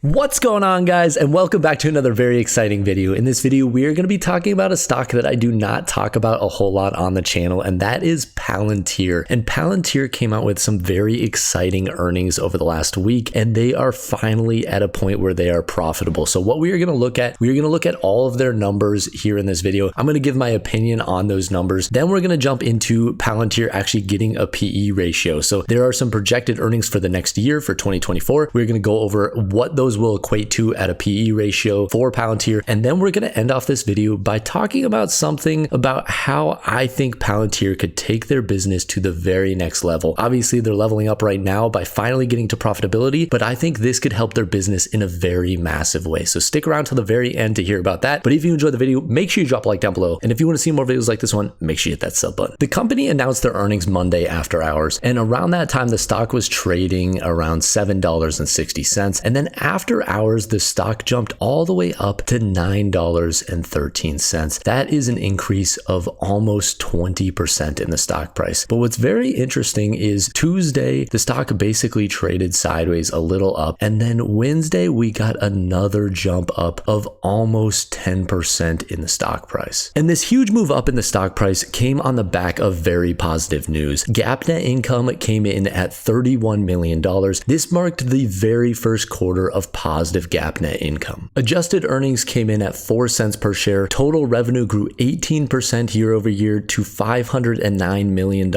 What's going on, guys, and welcome back to another very exciting video. In this video, we are going to be talking about a stock that I do not talk about a whole lot on the channel, and that is Palantir. And Palantir came out with some very exciting earnings over the last week, and they are finally at a point where they are profitable. So what we are going to look at, all of their numbers here in this video. I'm going to give my opinion on those numbers. Then we're going to jump into Palantir actually getting a PE ratio. So there are some projected earnings for the next year, for 2024. We're going to go over what those will equate to at a PE ratio for Palantir. And then we're going to end off this video by talking about something about how I think Palantir could take their business to the very next level. Obviously, they're leveling up right now by finally getting to profitability, but I think this could help their business in a very massive way. So stick around till the very end to hear about that. But if you enjoyed the video, make sure you drop a like down below. And if you want to see more videos like this one, make sure you hit that sub button. The company announced their earnings Monday after hours. And around that time, the stock was trading around $7.60. And then after hours, the stock jumped all the way up to $9.13. That is an increase of almost 20% in the stock price. But what's very interesting is Tuesday, the stock basically traded sideways a little up. And then Wednesday, we got another jump up of almost 10% in the stock price. And this huge move up in the stock price came on the back of very positive news. GAAP net income came in at $31 million. This marked the very first quarter of positive GAAP net income. Adjusted earnings came in at 4 cents per share. Total revenue grew 18% year over year to $509 million.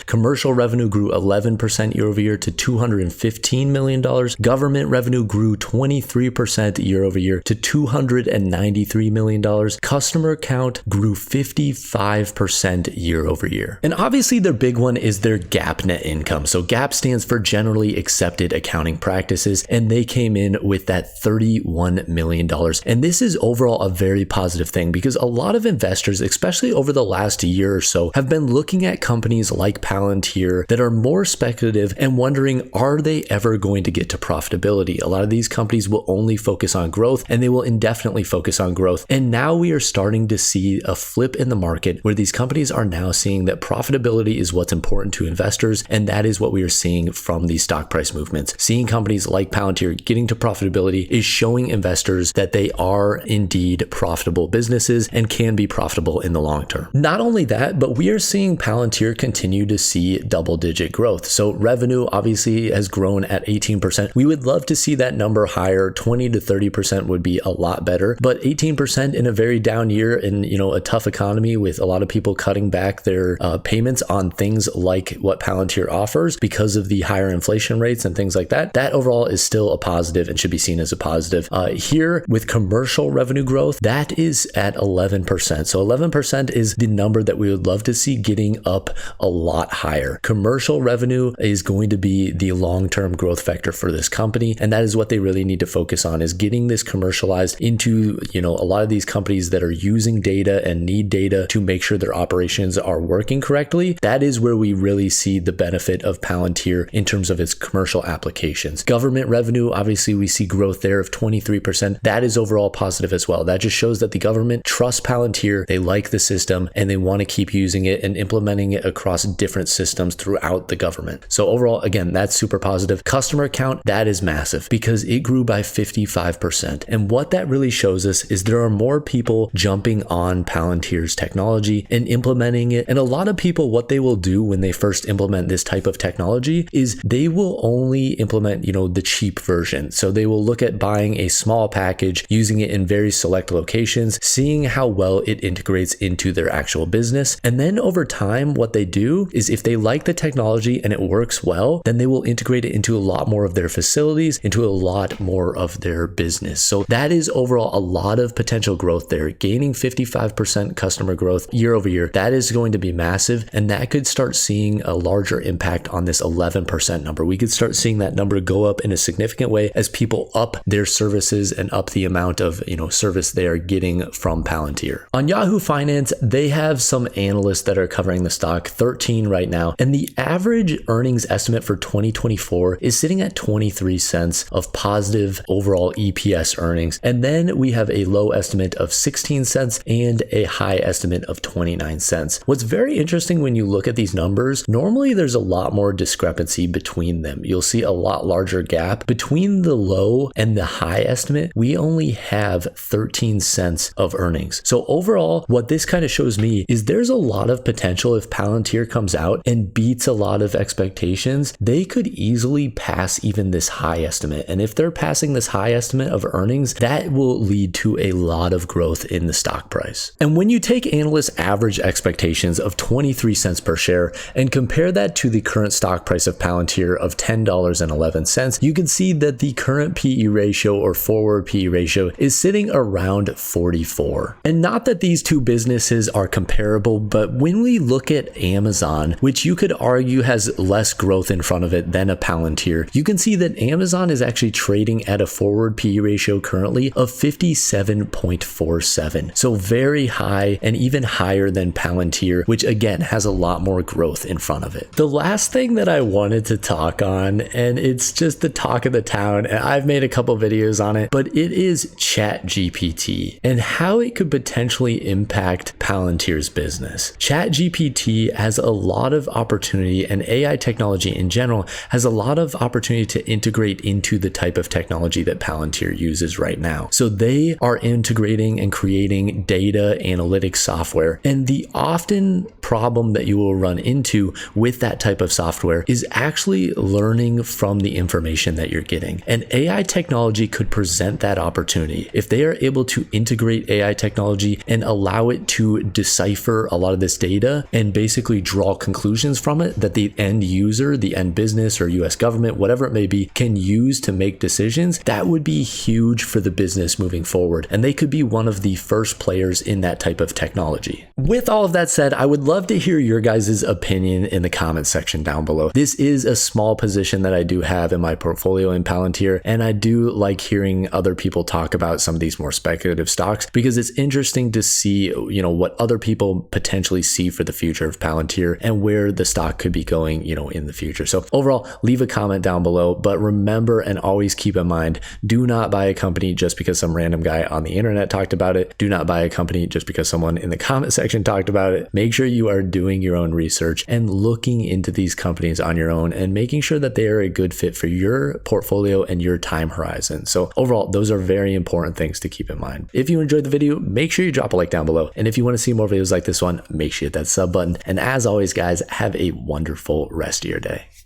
Commercial revenue grew 11% year over year to $215 million. Government revenue grew 23% year over year to $293 million. Customer count grew 55% year over year. And obviously their big one is their GAAP net income. So GAAP stands for Generally Accepted Accounting Practices, and they came in with that $31 million. And this is overall a very positive thing because a lot of investors, especially over the last year or so, have been looking at companies like Palantir that are more speculative and wondering, are they ever going to get to profitability? A lot of these companies will only focus on growth, and they will indefinitely focus on growth. And now we are starting to see a flip in the market where these companies are now seeing that profitability is what's important to investors. And that is what we are seeing from these stock price movements. Seeing companies like Palantir getting to profitability is showing investors that they are indeed profitable businesses and can be profitable in the long term. Not only that, but we are seeing Palantir continue to see double-digit growth. So revenue obviously has grown at 18%. We would love to see that number higher. 20 to 30% would be a lot better, but 18% in a very down year in, a tough economy with a lot of people cutting back their payments on things like what Palantir offers because of the higher inflation rates and things like that. That overall is still a positive and should be seen as a positive. Here with commercial revenue growth, that is at 11%. So 11% is the number that we would love to see getting up a lot higher. Commercial revenue is going to be the long-term growth vector for this company. And that is what they really need to focus on, is getting this commercialized into, a lot of these companies that are using data and need data to make sure their operations are working correctly. That is where we really see the benefit of Palantir in terms of its commercial applications. Government revenue, obviously we see growth there of 23%. That is overall positive as well. That just shows that the government trusts Palantir, they like the system, and they want to keep using it and implementing it across different systems throughout the government. So overall, again, that's super positive. Customer count, that is massive because it grew by 55%. And what that really shows us is there are more people jumping on Palantir's technology and implementing it. And a lot of people, what they will do when they first implement this type of technology is they will only implement, the cheap version. So they will look at buying a small package, using it in very select locations, seeing how well it integrates into their actual business. And then over time, what they do is if they like the technology and it works well, then they will integrate it into a lot more of their facilities, into a lot more of their business. So that is overall a lot of potential growth there. Gaining 55% customer growth year over year, that is going to be massive. And that could start seeing a larger impact on this 11% number. We could start seeing that number go up in a significant way as people up their services and up the amount of service they are getting from Palantir. On Yahoo Finance, they have some analysts that are covering the stock, 13 right now, and the average earnings estimate for 2024 is sitting at 23 cents of positive overall EPS earnings. And then we have a low estimate of 16 cents and a high estimate of 29 cents. What's very interesting when you look at these numbers, normally there's a lot more discrepancy between them. You'll see a lot larger gap between the low low and the high estimate, we only have 13 cents of earnings. So overall, what this kind of shows me is there's a lot of potential. If Palantir comes out and beats a lot of expectations, they could easily pass even this high estimate. And if they're passing this high estimate of earnings, that will lead to a lot of growth in the stock price. And when you take analysts' average expectations of 23 cents per share and compare that to the current stock price of Palantir of $10.11, you can see that the current PE ratio or forward PE ratio is sitting around 44. And not that these two businesses are comparable, but when we look at Amazon, which you could argue has less growth in front of it than a Palantir, you can see that Amazon is actually trading at a forward PE ratio currently of 57.47. So very high and even higher than Palantir, which again has a lot more growth in front of it. The last thing that I wanted to talk on, and it's just the talk of the town, and I've made a couple videos on it, but it is Chat GPT and how it could potentially impact Palantir's business. Chat GPT has a lot of opportunity, and AI technology in general has a lot of opportunity to integrate into the type of technology that Palantir uses right now. So they are integrating and creating data analytics software, and the often problem that you will run into with that type of software is actually learning from the information that you're getting. And AI technology could present that opportunity. If they are able to integrate AI technology and allow it to decipher a lot of this data and basically draw conclusions from it that the end user, the end business or US government, whatever it may be, can use to make decisions, that would be huge for the business moving forward. And they could be one of the first players in that type of technology. With all of that said, I would love to hear your guys' opinion in the comment section down below. This is a small position that I do have in my portfolio in Palantir, and I do like hearing other people talk about some of these more speculative stocks because it's interesting to see, what other people potentially see for the future of Palantir and where the stock could be going, in the future. So overall, leave a comment down below, but remember and always keep in mind, do not buy a company just because some random guy on the internet talked about it. Do not buy a company just because someone in the comment section talked about it. Make sure you are doing your own research and looking into these companies on your own and making sure that they are a good fit for your portfolio and your time horizon. So overall, those are very important things to keep in mind. If you enjoyed the video, make sure you drop a like down below. And if you want to see more videos like this one, make sure you hit that sub button. And as always, guys, have a wonderful rest of your day.